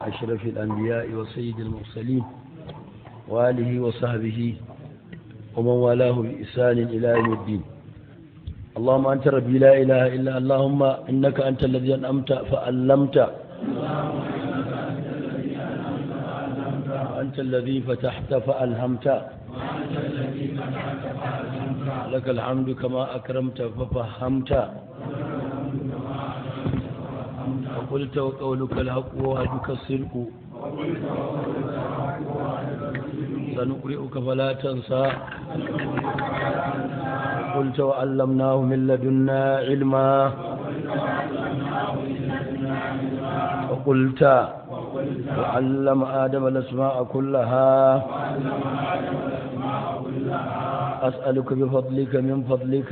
أشرف الأنبياء وسيد المرسلين وآله وصحبه ومن والاه بإحسان إلى يوم الدين. اللهم أنت ربي لا إله إلا اللهم إنك أنت الذي أنعمت فألمت، أنت الذي فتحت فألهمت، لك الحمد كما أكرمت ففهمت، وقلت وقولك الحق ووعدك الصدق، سنقرئك فلا تنسى، قلت وعلمناه من لدنا علما، وقلت وعلم آدم الأسماء كلها، أسألك بفضلك من فضلك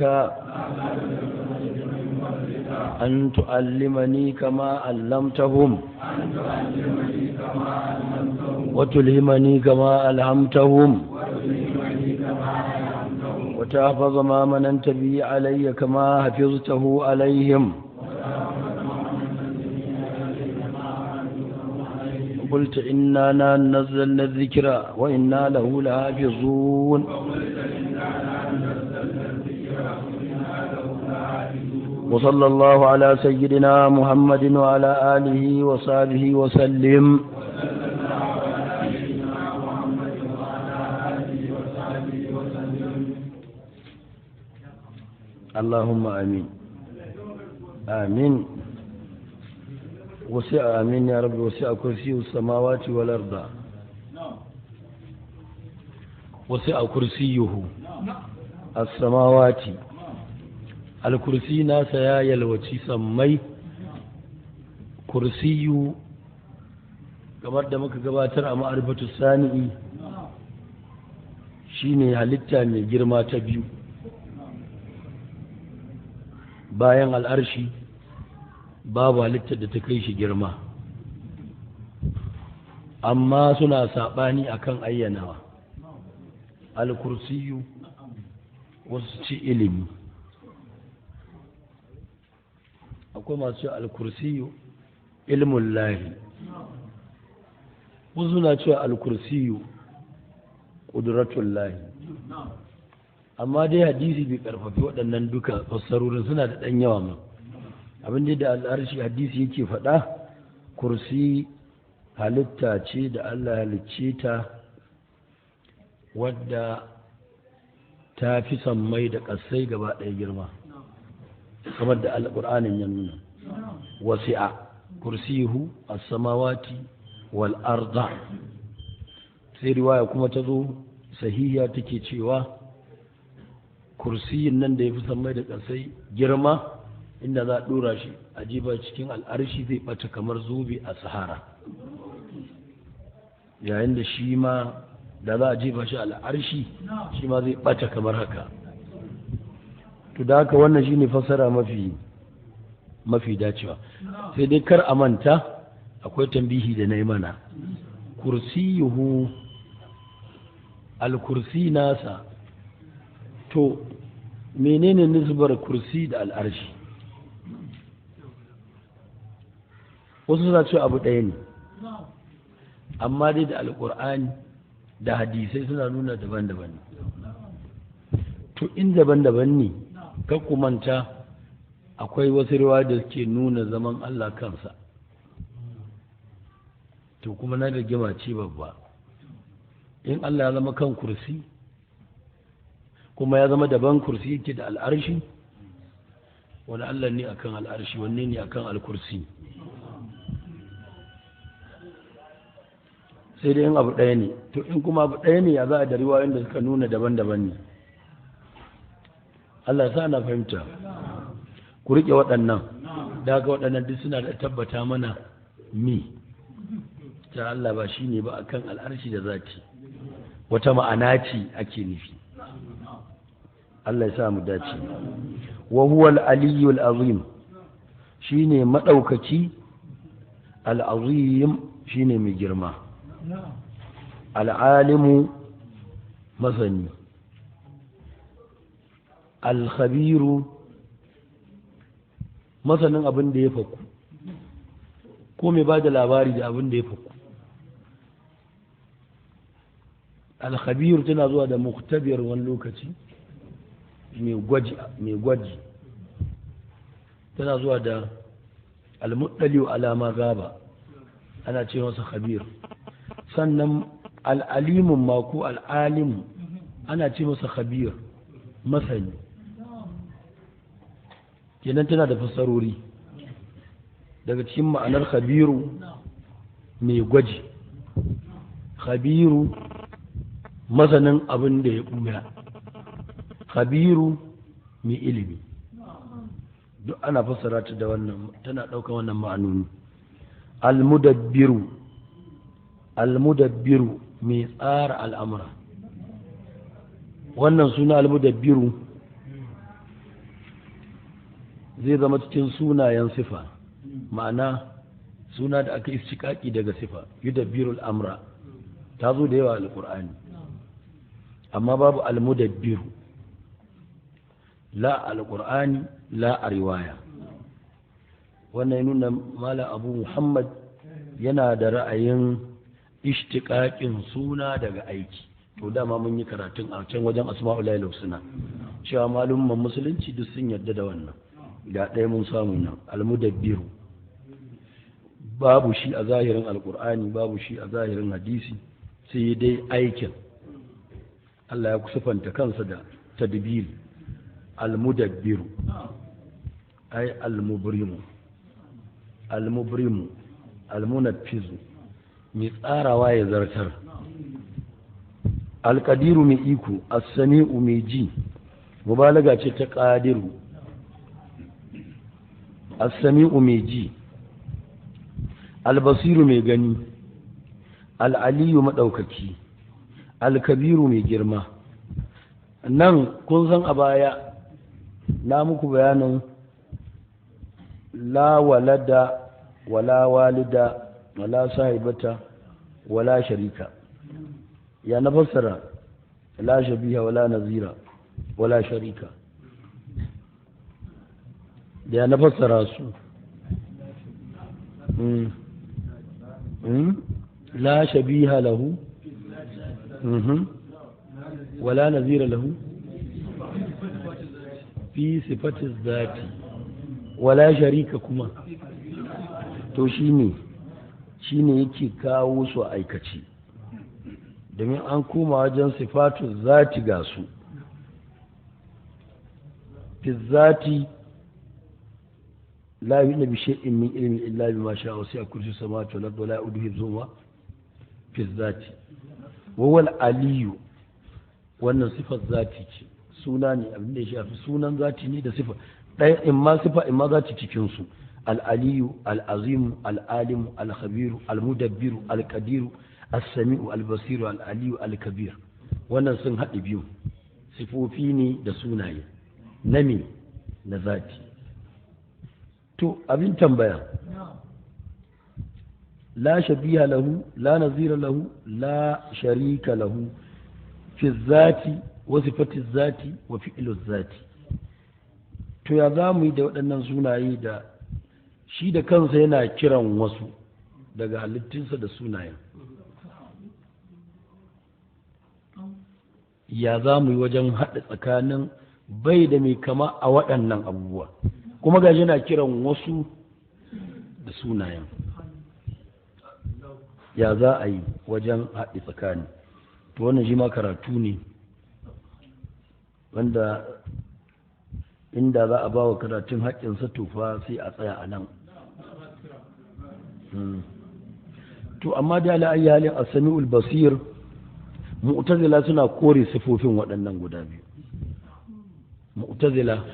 أن تعلمني كما علمتهم وتلهمني كما ألهمتهم وتحفظ ما مننت به علي كما حفظته عليهم. قلت إنا نزلنا الذكر وإنا له لحافظون. وصلى الله على سيدنا محمد وعلى آله وصحبه وسلم. اللهم آمين آمين. وسع آمين يا رب. وسع كرسيه السماوات والأرض، وسع كرسيه السماوات. الكرسي ناسا يا يلوتي سمي kursiyu kamar da muka gabatar a ma'arifatu sani'i shine halitta mai girma ta biyu bayan al'arshi. babu halittar da ta kai shi girma, amma suna saɓani akan ayyanawa. al-kursiyu wasu ci ilimi, akwai masu al-kursiyu ilmun lahi, wasu na cewa al-kursiyu ƙudratun lahi. amma dai hadisi bai karfafi waɗannan duka fassarorin, suna da ɗan yawa ma. abin da al'arshi hadisi yake faɗa, kursi halitta ce da Allah halicce ta wadda ta fi sammai da ƙasai gaba ɗaya girma, kamar da alƙur'anin ya nuna. wasi'a kursiyuhu as-samawati wal arda. sai riwaya kuma ta zo sahiha take cewa kursiyin nan da ya fi sammai da ƙasai girma, inda za a ɗora shi a jiba cikin al'arshi zai ɓata kamar zobe a sahara, yayin da shi ma da za a jiba shi al'arshi shi ma zai ɓata kamar haka. to da haka wannan shine fassara mafi dacewa. sai dai kar a manta akwai tambihi da na yi mana. kursiyuhu al-kursi nasa, to menene nisbar kursi da al'arshi? wasu suna cewa abu ɗaya ne, amma dai da alƙur'ani da hadisai suna nuna daban-daban ne. to in daban-daban ne, kar ku manta akwai wasu riwaya da suke nuna zaman Allah kansa, to kuma na rigima ce babba. in Allah ya zama kan kursi kuma ya zama daban kursi yake da al'arshi, wani Allah ne akan al'arshi, wanne ne akan al-kursi? sai dai in abu ɗaya ne. to in kuma abu ɗaya ne, ya za a da riwayoyin da suka nuna daban-daban ne. Allah sa na fahimta. ku riƙe waɗannan, daga waɗannan duk suna da tabbata mana ta Allah ba shi ne ba akan al'arshi da zati, wata ma'ana ce ake nufi. Allah ya sa mu dace. wa huwa al-aliyyul azim, shine madaukaki, al-azim shine mai girma, al-alimu masani, al-khabiru masanin abin da ya faku ko mai ba da labari da abin da ya faku. Al-khabir tana zuwa da muktabir wani lokaci, mai gwaji tana zuwa da al-muttali'u ala ma gaba, ana ce masa khabir. Sannan al-alimun ma ko al-alimu ana ce masa khabir, masani. Kenan tana da fassarori. Daga cikin ma'anar khabiru mai gwaji, khabiru masanin abin da ya ɓuya, khabiru mai ilimi. Duk ana fassara ta da wannan, tana ɗaukar wannan ma'anoni. Almudabbiru mai tsara al'amura. Wannan suna almudabbiru zai zama cikin sunayen sifa, ma'ana suna da aka istiƙaƙi daga sifa, yudabbirul amra, ta zo da yawa alƙur'ani, amma babu almudabbiru, la alƙur'ani la a riwaya. Wannan ya nuna Malam Abu Muhammad yana da ra'ayin ishtiƙaƙin suna daga aiki. To dama mun yi karatun a can wajen asma'ul husna cewa malumman musulunci duk sun yarda da wannan. Ga ɗaya mun samu nan, almudabbiru babu shi a zahirin alƙur'ani, babu shi a zahirin hadisi, sai dai aikin. Allah ya kusufanta kansa da tadbir. Almudabbiru ay almubrimu, almunaffizu mai tsarawa ya zartar. Alƙadiru mai iko, as-sami'u mai ji, mubalaga ce ta ƙadiru. As-sami'u mai ji, albasiru mai gani, al'aliyu maɗaukaki, alkabiru mai girma. Nan kun san a baya na muku bayanin la walada wala walida wala sahibata wala sharika. Ya na fassara la shabiha wala nazira wala sharika. Da ya na fassara su la shabiha lahu wala nazira lahu fi sifati zati wala sharika kuma. To shine yake kawo su a aikace, domin an koma wajen sifatu zati ga su. Fi zati la yu'minu bi shay'in min ilmi illa bima sha'a wa sa'a kursi samawati wal ardi wa la ya'uduhu hifdhuhuma. Fi zati wa huwa al-aliyyu, wannan sifar zati ce, suna ne, abin da ya shafi sunan zati ne da sifa ɗaya, in ma sifa in ma zati cikin su. Al-aliyu, al-azimu, al-alimu, al-khabiru, al-mudabbiru, al-qadiru, as-sami'u, al-basiru, al-aliyu, al-kabir. Wannan sun haɗe biyu, sifofi ne da sunaye na me, na zati. To abin tambaya, la shabiha lahu, la nazira lahu, la sharika lahu fi zati wa sifati zati wa fi'lu zati. To ya za mu yi da waɗannan sunaye da shi da kansa yana kiran wasu daga halittunsa da sunayen? Ya za mu yi wajen haɗa tsakanin bai da mai kama a waɗannan abubuwa, kuma ga yana kiran wasu da sunayen? Ya za a yi wajen haɗe tsakani? To wannan shi ma karatu ne wanda inda za a ba wa karatun haƙƙinsa tufa sai a tsaya a nan. To amma da ala ayi halin as-sami'ul basir, mu'tazila suna kore sifofin waɗannan guda biyu. Mu'tazila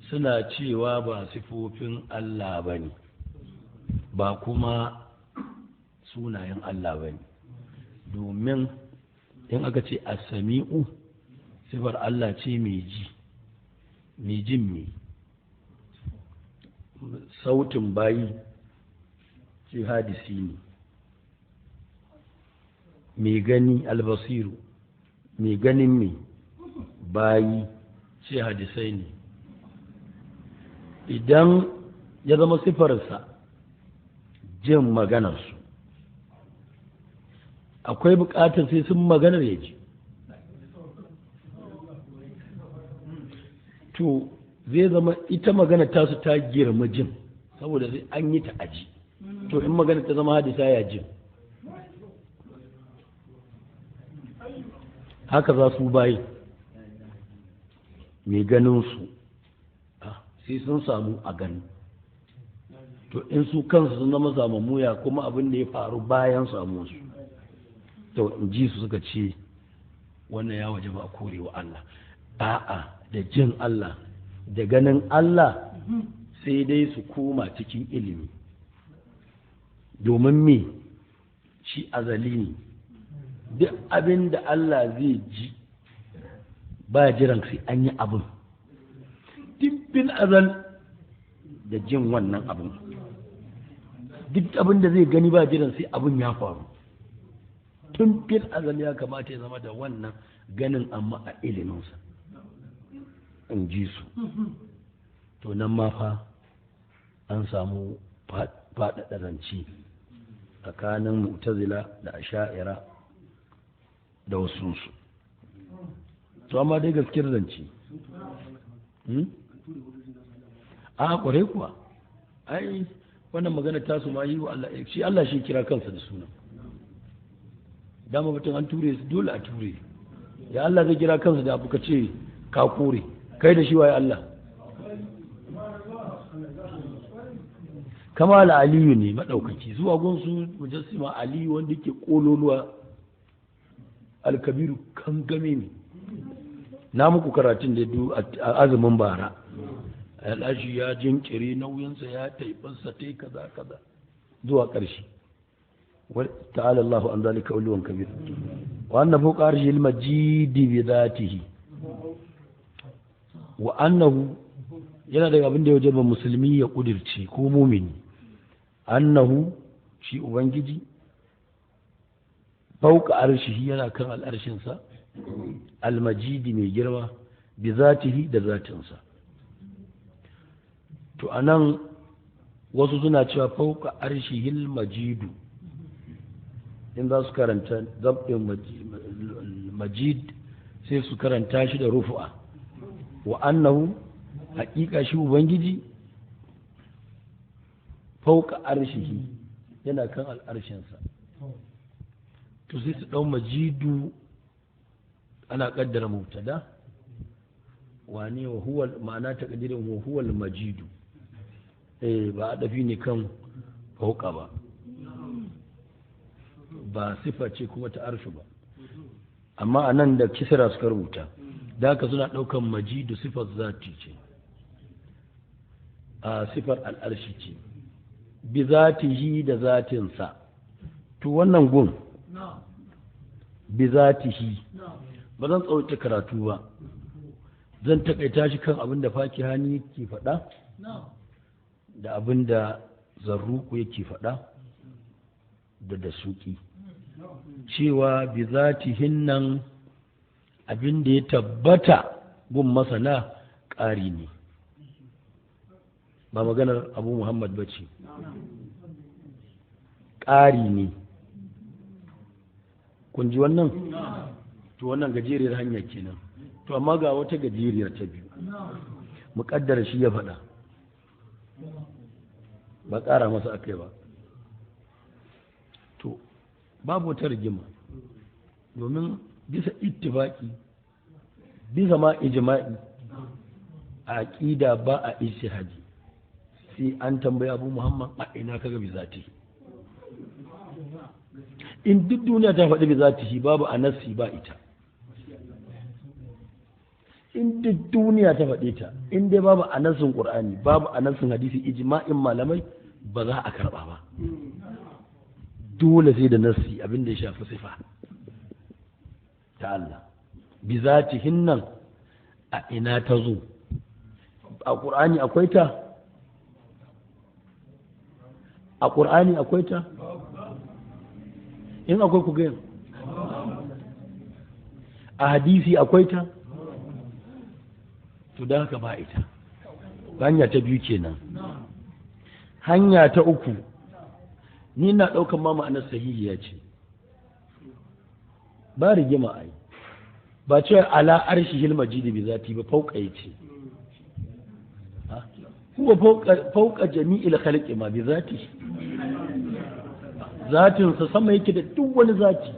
suna cewa ba sifofin Allah bane, ba kuma sunayen Allah bane, domin in aka ce as-sami'u sifar Allah ce mai ji, mai jin me sautin bayi ce hadisi ne, mai gani albasiru, mai ganin me bayi ce hadisai ne. Idan ya zama sifarsa jin maganarsu, akwai buƙatar sai sun maganar ya ji. To zai zama ita magana tasu ta girma jin, saboda sai an yi ta aji. To in magana ta zama hadisa ya jin, haka za su bayi mai ganinsu sai sun samu a gani. To in su kansu sun zama samammuya kuma abin da ya faru bayan samu su, to in ji su suka ce wannan ya waje ba a kore wa Allah. A'a, da jin Allah da ganin Allah sai dai su koma cikin ilimi, domin me shi azali ne. Duk abin da Allah zai ji ba jiran sai an yi abin, dibbin azal da jin wannan abin. Duk abin da zai gani ba jiran sai abin ya faru. Tun fil azal ya kamata ya zama da wannan ganin, amma a iliminsa, in ji su. To nan ma fa an samu faɗaɗa zance tsakanin mu'tazila da asha'ira da wasu su. To amma dai gaskiyar zance a ƙware kuwa, ai wannan magana ta su ma yi wa Allah, shi Allah shi kira kansa da suna. Dama batun an ture su, dole a ture. Ya Allah zai kira kansa da abu ka ce ka kore, kai da shi waye Allah? Kamal Aliyu ne maɗaukaki, zuwa gunsu mujassima Aliyu wanda ke ƙololuwa, alkabiru kan game ne. Na muku karatun da a azumin bara, al'ashi ya jinkiri nauyinsa ya taifansa ta kaza kaza zuwa ƙarshe. ta'ala Allahu an zalika uluwan kabir. Wa anna fawqa arshil majidi bi dhatihi, wa annahu yana daga abin da ya wajaba musulmi ya kudirce ko mumini, annahu shi ubangiji fauka arshihi yana kan al'arshinsa, almajidi mai girma, bi zatihi da zatinsa. To anan wasu suna cewa fauka arshihil majidu, in za su karanta zabɗin majid sai su karanta shi da rufu'a. Wa annahu haƙiƙa shi ubangiji fauka arshihi yana kan al'arshinsa. To sai su ɗau majidu ana ƙaddara mubtada, wane wa huwa ma'ana ta ƙadirin wa huwa majidu, ba a ɗafi ne kan fauka ba, ba sifa ce kuma ta arshu ba, amma a nan da kisra suka rubuta, da haka suna ɗaukan majidu sifar zati ce, a sifar al'arshi ce, bi zatihi da zatinsa. To wannan gun bi zatihi ba zan tsawaita karatu ba, zan takaita shi kan abin da fakihani ke faɗa da abin da zarruku yake faɗa da dasuki, cewa bi zatihin nan abin da ya tabbata gun masana ƙari ne, ba maganar Abu Muhammad ba ce, ƙari ne. Kun ji wannan? To wannan gajeriyar hanya kenan. To amma ga wata gajeriyar ta biyu, muƙaddara shi ya faɗa, ba ƙara masa akai ba. To babu wata rigima, domin bisa ittifaqi, bisa ma ijma'i, a aqida ba a ijtihadi sai an tambayi Abu Muhammad a ina kaga bi zati. In duk duniya ta faɗi bi zati babu a nassi ba ita, in duk duniya ta faɗe ta, in dai babu a nassin Qur'ani babu a nassin hadisi, ijma'in malamai, ba za a karɓa ba. Dole sai da nassi abin da ya shafi sifa ta Allah. Bi zatihin nan a ina ta zo? A Qur'ani akwai ta? A Qur'ani akwai ta? In akwai ku gaya. A hadisi akwai ta? To da haka ba ita. Hanya ta biyu kenan. Hanya ta uku, ni na ɗaukan ma ma'anar sahihiya ce ba rigima ai ba ce ala arshi hilma jidi bi zati ba fauka ya ce huwa fauka jami'il khalqi ma bi zati zatinsa sama yake da duk wani zati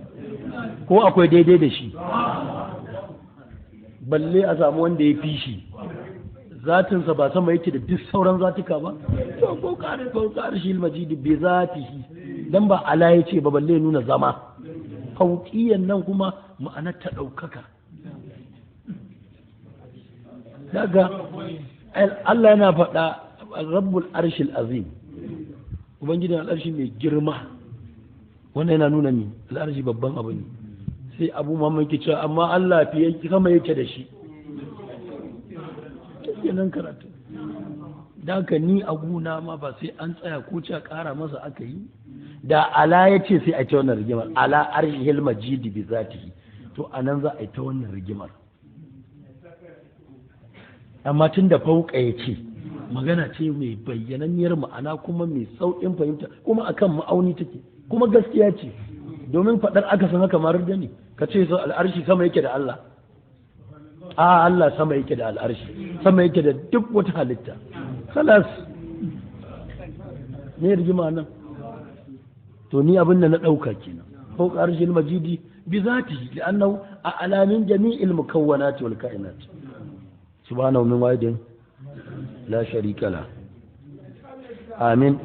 ko akwai daidai da shi balle a samu wanda ya fi shi zatinsa ba sama yake da duk sauran zatuka ba to fauka arshil majid bi zatihi dan ba ala yace ba balle nuna zama fauqiyan nan kuma ma'anar ta daukaka daga Allah yana faɗa rabbul arshil azim ubangijin al'arshi mai girma wannan yana nuna ni al'arshi babban abu ne sai abu mamman ke cewa amma Allah fiye sama yake da shi kenan karatu da ka ni a guna ma ba sai an tsaya ko ce ƙara masa aka yi da ala ya ce sai a ta wannan rigimar ala arshil majidi bi zatihi to anan za a yi ta wannan rigimar amma tun da fauka ya ce magana ce mai bayyananniyar ma'ana kuma mai sauƙin fahimta kuma akan ma'auni take kuma gaskiya ce domin faɗar aka san haka marar da ne ka ce al'arshi sama yake da Allah a Allah sama yake da al'arshi sama yake da duk wata halitta khalas ne rigima nan to ni abin da na ɗauka kenan fauka arshil majidi bi zatihi li'annahu a'la min jami'il mukawwanati wal kainat subhanahu min wahidin la sharika la amin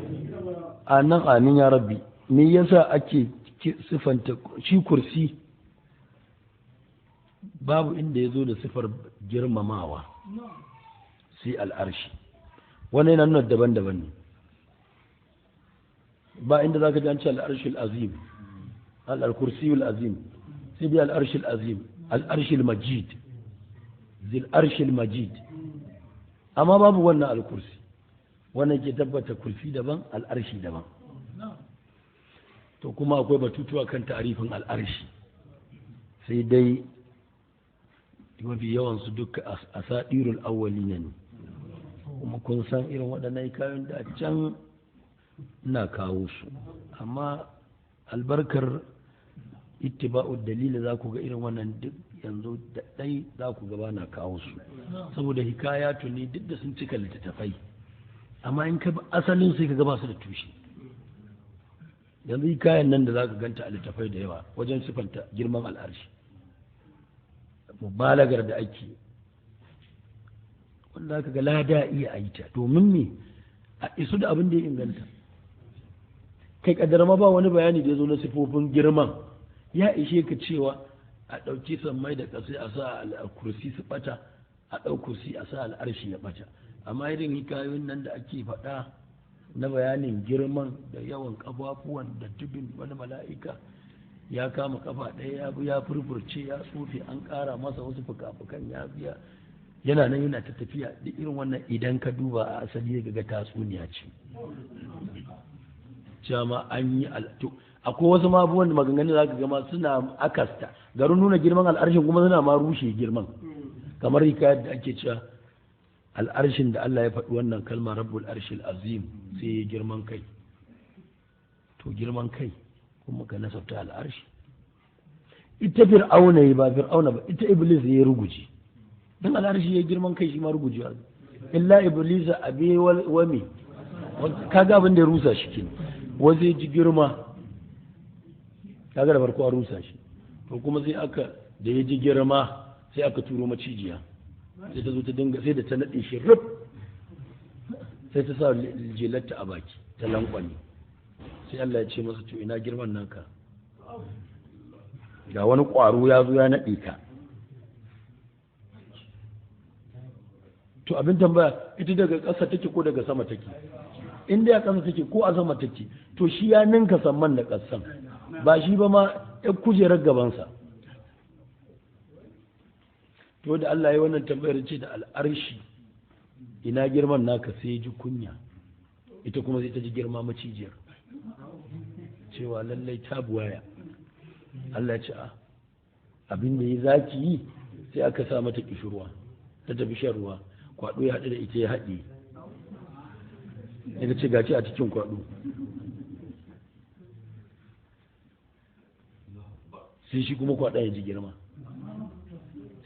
anan amin ya rabbi me yasa ake sifanta shi kursi babu inda ya zo da sifar girmamawa sai al'arshi wannan yana nuna daban-daban ne ba inda za ka ji an ce al'arshi al'azim al'arkursi al'azim sai dai al'arshi al'azim al'arshi al-majid zil arshi al-majid amma babu wannan al'kursi wannan ke tabbata kursi daban al'arshi daban to kuma akwai batutuwa kan ta'arifin al'arshi sai dai mafi yawansu duka asadirul awwalina ne kuma kun san irin waɗannan kayan da can na kawo su amma albarkar ittiba'ud dalili za ku ga irin wannan duk yanzu da ɗai za ku gaba na kawo su saboda hikayatu ne duk da sun cika littattafai amma in ka asalin sai ka gaba su da tushe yanzu kayan nan da za ka ganta a littafai da yawa wajen sifanta girman al'arshi mubalagar da ake wanda aka ga lada iya a yi ta domin me a isu da abin da ya inganta kai kadar ma ba wani bayani da ya zo na sifofin girman ya ishe ka cewa a ɗauki sammai da ƙasai a sa kursi su ɓata a ɗau kursi a sa al'arshi ya ɓata amma irin hikayoyin nan da ake faɗa na bayanin girman da yawan kafafuwan da tubin wani mala'ika ya kama kafa ɗaya ya furfurce ya tsofe an ƙara masa wasu fuka-fukan ya biya yana nan yana ta tafiya da irin wannan idan ka duba a asali ga tatsuniya ce cewa an yi akwai wasu mabuwan da maganganun za ka gama suna akasta garin nuna girman al'arshin kuma suna ma rushe girman kamar hikayar da ake cewa al'arshin da Allah ya faɗi wannan kalmar rabbul arshil azim sai ya girman kai to girman kai kuma ka nasabta al'arshi ita fir'auna ba fir'auna ba ita iblis ya ruguje dan al'arshi ya girman kai shi ma rugujewa illa iblis abi wami kaga abin da ya rusa shi kin waje ji girma kaga da farko a rusa shi to kuma sai aka da ya ji girma sai aka turo macijiya sai ta zo ta dinga sai da ta nade shi rub sai ta sa jelarta a baki ta lankwani sai Allah ya ce masa to ina girman naka ga wani ƙwaro ya zo ya nade ka to abin tambaya ita daga ƙasa take ko daga sama take in dai a ƙasa take ko a sama take to shi ya ninka samman da ƙasan ba shi ba ma ɗan kujerar gabansa to da Allah ya wannan tambayar ce da al'arshi ina girman naka sai ji kunya ita kuma sai ta ji girma macijiyar cewa lallai ta buwaya Allah ya ce abin da ya zaki yi sai aka sa mata kishirwa ta tafi shan ruwa kwado ya haɗu da ita ya haɗe daga ce gaci a cikin kwado sai shi kuma kwaɗa ya ji girma,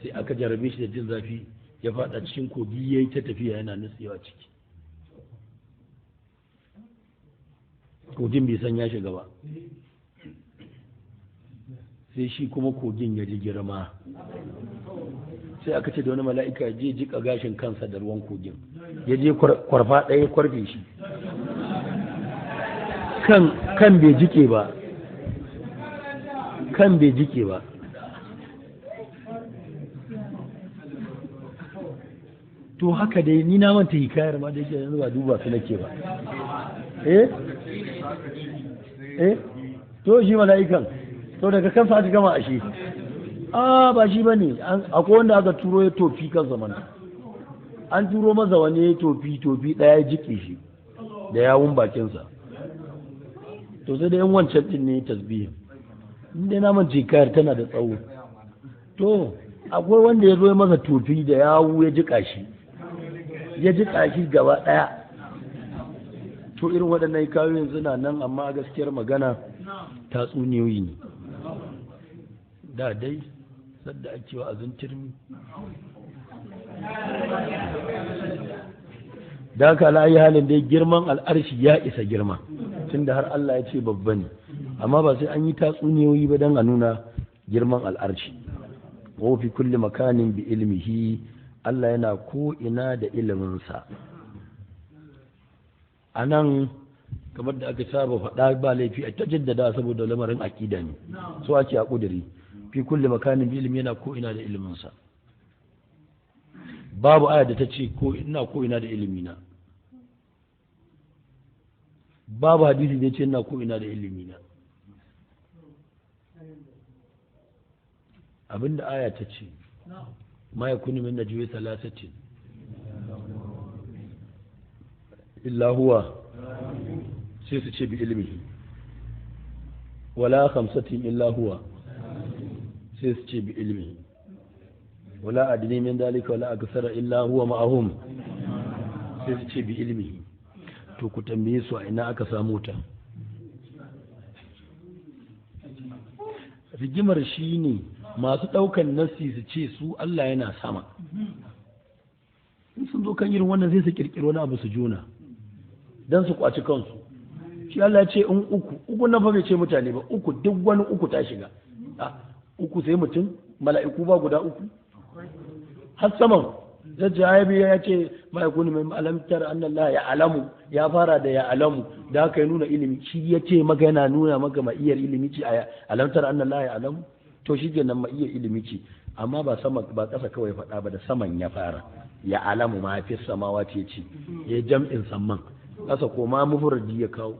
sai aka jarabe shi da jin zafi ya faɗa cikin kogi ya yi ta tafiya yana nutsewa ciki, kogin bai san ya shiga ba, sai shi kuma kogin ya ji girma, sai aka ce da wani mala'ika je jika gashin kansa da ruwan kogin, ya je kwarfa ɗaya kwarfe shi, kan bai jike ba, kan bai jike ba, to haka dai ni na manta hikayar ma da yake yanzu ba duba su nake ba. To shi mala'ikan to daga kansa aka gama a shi ba shi bane, akwai wanda aka turo ya tofi kan zaman, an turo masa wani ya tofi ɗaya jike shi da yawun bakinsa, to sai da yan wancan din ne tasbihin, inda na manta hikayar tana da tsawo. To akwai wanda ya zo masa tofi da yawu ya jika shi gaba ɗaya. To irin waɗannan hikayoyin suna nan, amma gaskiyar magana tatsuniyoyi ne. Da dai sadda ake wa'azin turmi, da haka la'ayi halin dai girman al'arshi ya isa girma, tunda har Allah ya ce babba ne, amma ba sai an yi tatsuniyoyi ba don a nuna girman al'arshi. wa fi kulli makanin bi ilmihi, Allah yana ko ina da iliminsa. A nan kamar da aka saba faɗa ba laifi a ta jaddada saboda lamarin aƙida ne, so ake a ƙudiri fi kulli makanin bi ilmi, yana ko ina da iliminsa. Babu aya da ta ce ina ko ina da ilimina, babu hadisi da ya ce ina ko ina da ilimina. Abinda aya ta ce ma yakunu min najwi thalathatin illa huwa, sai su ce bi ilmihi, wala khamsatin illa huwa, sai su ce bi ilmihi, wala adni min dalika wala aksara illa huwa ma'ahum, sai su ce bi ilmihi. To ku tambaye su a ina aka samu ta. Rigimar shi ne masu ɗaukan nassi su ce su Allah yana sama, in sun zo kan irin wannan sai su kirkiri wani abu su juna don su kwaci kansu. Shi Allah ya ce in uku nan fa bai ce mutane ba, uku duk wani uku ta shiga. Uku sai mutum, mala'iku ba guda uku, har saman zajjabi ya ce ma'aikuni mai alamtar annallaha ya alamu, ya fara da ya alamu, da haka ya nuna ilimi. Shi ya ce maka yana nuna maka ma'iyar ilimi ce a alamtar annallaha ya alamu, to shi ke nan ma'iyar ilimi ce, amma ba sama ba ƙasa kawai faɗa ba, da saman ya fara ya alamu ma fi samawa ce ya jam'in samman, ƙasa ko ma mufuradi ya kawo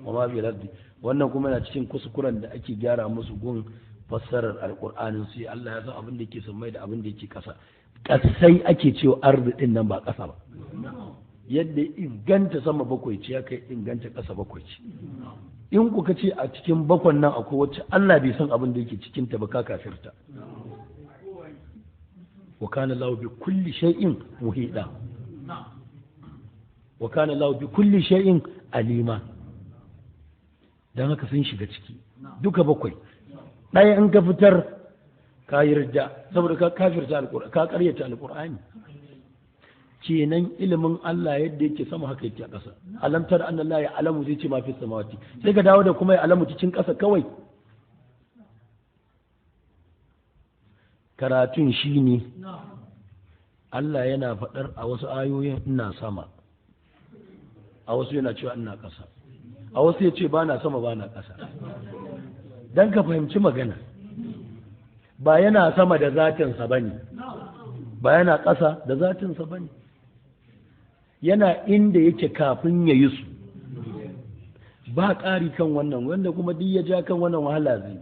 wa ma bi raddi. Wannan kuma yana cikin kuskuren da ake gyara musu gun fassarar alƙur'anin su. Allah ya san abin da yake sammai da abin da yake ƙasa. Ƙasai ake cewa arzi ɗin nan ba ƙasa ba, yadda inganta sama bakwai ce ya kai inganta ƙasa bakwai ce. In kuka ce a cikin bakwan nan akwai wacce Allah bai san abin da yake cikin ta ba, ka kafirta. Wa kana Allahu bi kulli shay'in muhida, wa kana Allahu bi kulli shay'in alima. Dan haka sun shiga ciki duka bakwai. Ɗaya in ka fitar ka yarda saboda ka kafirta alqur'ani, ka ƙaryata alqur'ani. Kenan ilimin Allah yadda yake sama haka yake a ƙasa. Alamtar annallahi ya alamu, zai ce ma fi samawati, sai ka dawo da kuma ya alamu cikin ƙasa kawai. Karatun shi ne Allah yana faɗar a wasu ayoyin ina sama, a wasu yana cewa ina ƙasa, a wasu ya ce ba na sama ba na ƙasa. Don ka fahimci magana, ba yana sama da zatinsa ba ne, ba yana ƙasa da zatinsa ba ne, yana inda yake kafin ya yi su, ba ƙari kan wannan, wanda kuma duk ya ja kan wannan wahala zai,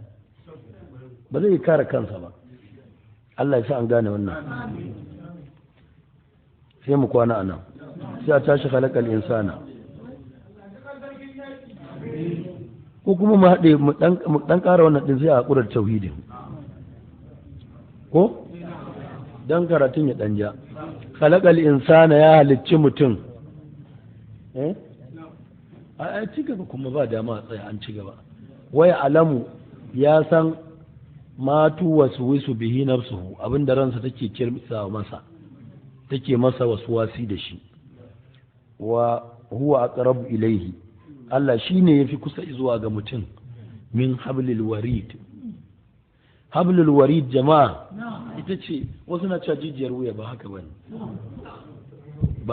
ba zai kare kansa ba. Allah ya sa an gane wannan. Sai mu kwana a nan, sai a tashi halakal insana, ko kuma mu haɗe mu ɗan ƙara wannan ɗin sai a haƙurar tauhidin, ko don karatun ya ɗan ja. Halakal insana, ya halicci mutum. A ci gaba kuma ba dama a tsaya, an ci gaba. Waya alamu ya san matu wasu wisu bihi nafsuhu abinda ransa take kirsa masa take masa waswasi da shi wa huwa aqrabu ilayhi Allah shine yafi kusa zuwa ga mutum min hablil warid. Hablul warid jama'a ita ce wasu na cewa jijiyar wuya, ba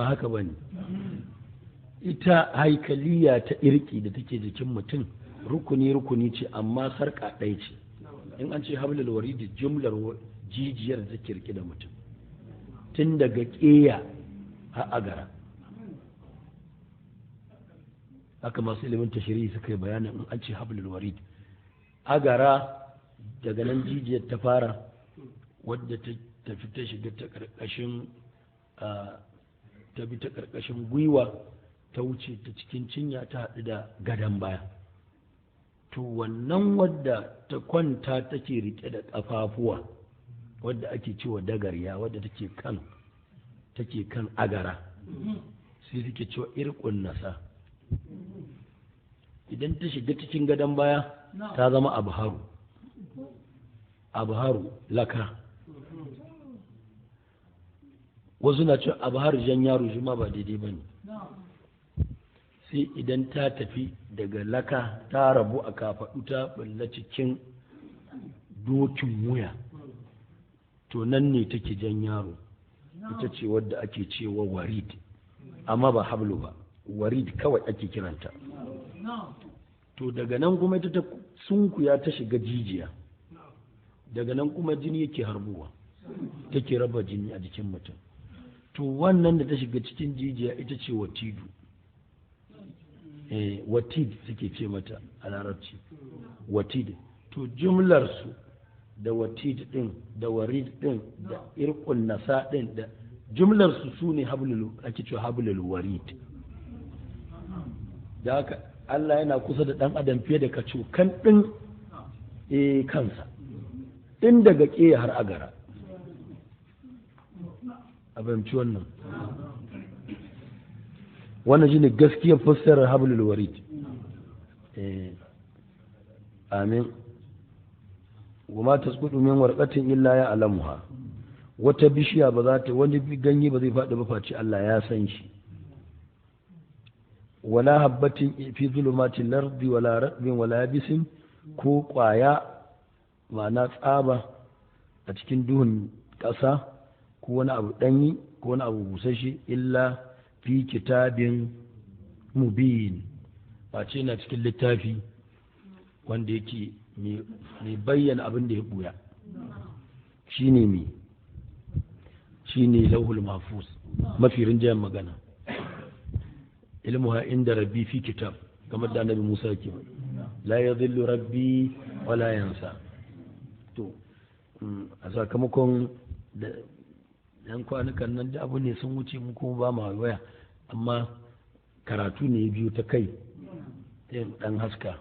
haka bane ita haikaliya ta irki da take jikin mutum rukuni ce, amma sarka ɗaya ce. In an ce hablul warid jumlar jijiyar da take rike da mutum tun daga ƙeya har agara. haka masu ilimin tashri'i suka yi bayanin in an ce hablul warid agara daga nan jijiyar ta fara wadda ta tafi ta shiga ta karkashin ta bi ta karkashin gwiwa ta wuce ta cikin cinya ta haɗu da gadon baya. To wannan wadda ta kwanta take rike da ƙafafuwa wadda ake cewa dagarya wadda take kan agara sai suke cewa irqun nasa. Idan ta shiga cikin gadon baya ta zama abharu laka. Wasu na cewa abharu jan yaro shi ma ba daidai ba ne. Sai idan ta tafi daga laka ta rabu a kafaɗu ta balla cikin dokin wuya, to nan ne take jan yaro, ita ce wadda ake cewa warid, amma ba hablu ba, warid kawai ake kiranta. To daga nan kuma ita ta sunkuya ta shiga jijiya, daga nan kuma jini yake harbuwa, take raba jini a jikin mutum. To wannan da ta shiga cikin jijiya ita ce watidu. Watid suke ce mata a larabci, watid. To jumlarsu da watid din da warid din da irqun nasa din da jumlarsu su ne ake cewa hablul warid. Da haka Allah yana kusa da ɗan adam fiye da kacokan ɗin kansa, ɗin daga ƙeya har agara. A fahimci wannan shine gaskiyar fassarar hablul warid. Amin. Wama tasqutu min warqatin illa ya'lamuha. Wata bishiya ba za ta, wani ganye ba zai faɗi ba face Allah ya san shi. Wala habbatin fi zulumatil lardi wala ratbin wala yabisin, ko ƙwaya ma'ana tsaba a cikin duhun ƙasa, ko wani abu ɗanyi ko wani abu busasshe, illa fi kitabin mubin, face na cikin littafi wanda yake mai bayyana abin da ya buya. Shine lauhul mahfuz, mafi rinjayen magana. Ilmuha inda rabbi fi kitab, kamar da annabi Musa yake, la yadhillu rabbi wala yansa. To a sakamakon da yan kwanukan nan da abu ne sun wuce mu kuma ba ma waya, amma karatu ne biyu ta kai dan haska.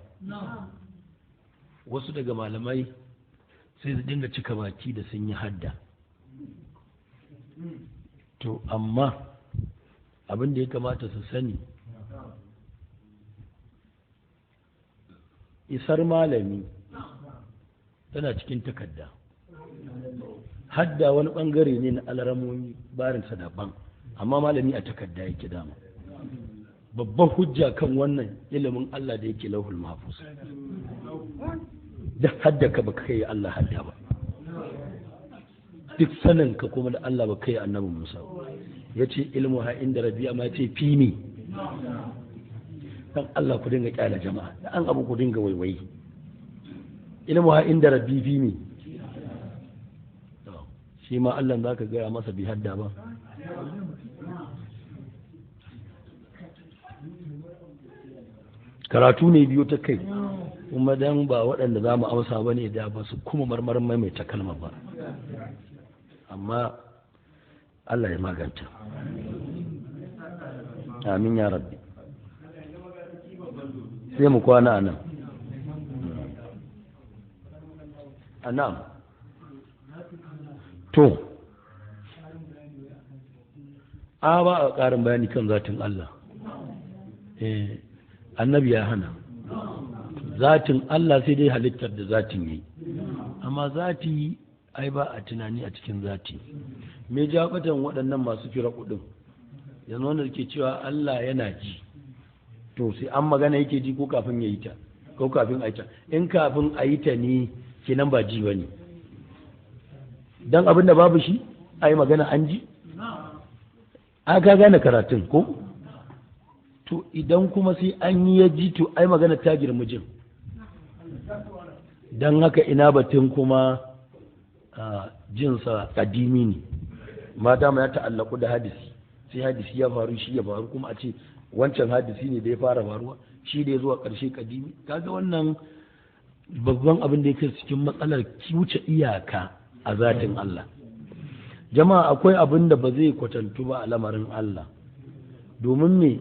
Wasu daga malamai sai su dinga cika baki da sun yi hadda. To amma abin da ya kamata su sani, isar malami tana cikin takarda. Hadda wani bangare ne na alaramomi barinsa daban, amma malami a takarda yake dama. Babban hujja kan wannan ilimin Allah da yake lauhul mahfuz. Da hadda ka baka kai Allah hadda ba, duk sanin ka kuma da Allah baka kai annabi Musa. Yace ilmu ha inda rabbi, amma yace fi ni. Dan Allah ku dinga kyala jama'a, dan abu ku dinga waiwayi. Ilmu ha inda rabbi fi ni. Shi ma Allah za ka gaya masa bi hadda ba. Karatu ne biyu ta kai, kuma dan ba waɗanda za mu amsa ba ne da ba su kuma marmarin maimaita kalmar ba, amma Allah ya maganta. Amin ya rabbi. Sai mu kwana a nan. Anam. To, ba a ƙarin bayani kan zatin Allah. Annabi ya hana. zatin Allah sai dai halittar da zatin yi, amma zati ai ba a tunani a cikin zati. Me ja batan waɗannan masu fira kuɗin yanzu wanda ke cewa Allah yana ji, to sai an magana yake ji ko kafin ya yi ta ko kafin a yi ta? In kafin a yi ta ne kenan ba ji ba ne, don abin da babu shi a yi magana an ji? Aka gane karatun ko? To idan kuma sai an yi ya ji, to ai magana ta girma jin. Don haka ina batun kuma jinsa kadimi ne, mata ma ya ta'allaku da hadisi, sai hadisi ya faru shi ya faru kuma a ce wancan hadisi ne da ya fara faruwa shi da ya zuwa ƙarshe kadimi. Kaga wannan babban abin da yake cikin matsalar wuce iyaka a zatin Allah. Jama'a akwai abin da ba zai kwatantu ba a lamarin Allah, domin me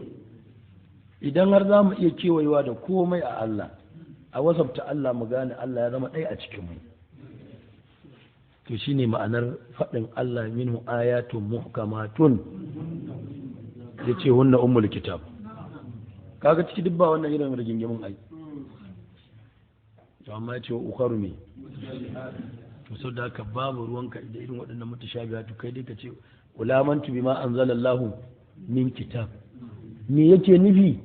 idan har za mu iya kewayewa da komai a Allah, a wasafta Allah mu gane Allah ya zama ɗaya a cikinmu, to shi ne ma'anar faɗin Allah minhu ayatun muhkamatun, ya ce hunna ummul kitab. Kaga ciki duk ba wannan irin rigingimin ai, to amma ya ce wa ukharu me, to sau da haka babu ruwanka da irin waɗannan mutashabihatu, kai dai ka ce ulamantu bima anzalallahu min kitab. Me yake nufi?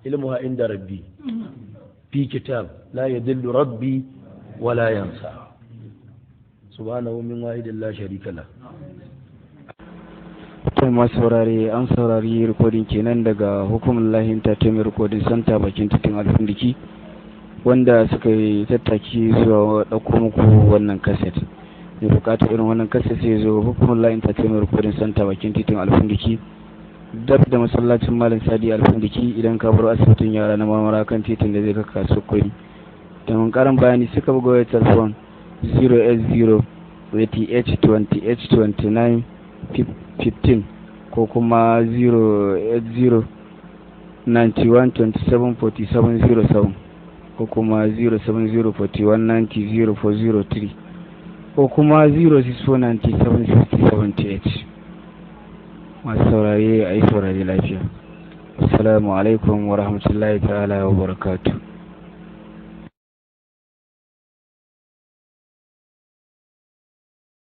ilmuha inda rabbi fi kitab la yadillu rabbi wala yansa subhanahu min wahidin la sharika la. To masu saurare, an saurari rikodin kenan daga hukumar lahin entertainment recording center bakin titin alfindiki, wanda suka yi tattaki zuwa ɗauko muku wannan kaset. Mai bukatar irin wannan kaset sai zo hukumar lahin entertainment recording center bakin titin alfindiki, dab da masallacin malam sadi alfindiki, idan ka bar asibitin yara na marmara kan titin da zai kaka sokori. Da mun karin bayani suka buga wayar telefon 080 88 29 15 ko kuma 080 91 27 47 07 ko kuma 070 41 90 0403 ko kuma 064 97 60 78. masu saurare a yi saurare lafiya. Assalamu alaikum wa rahmatullahi ta'ala wa barakatuh.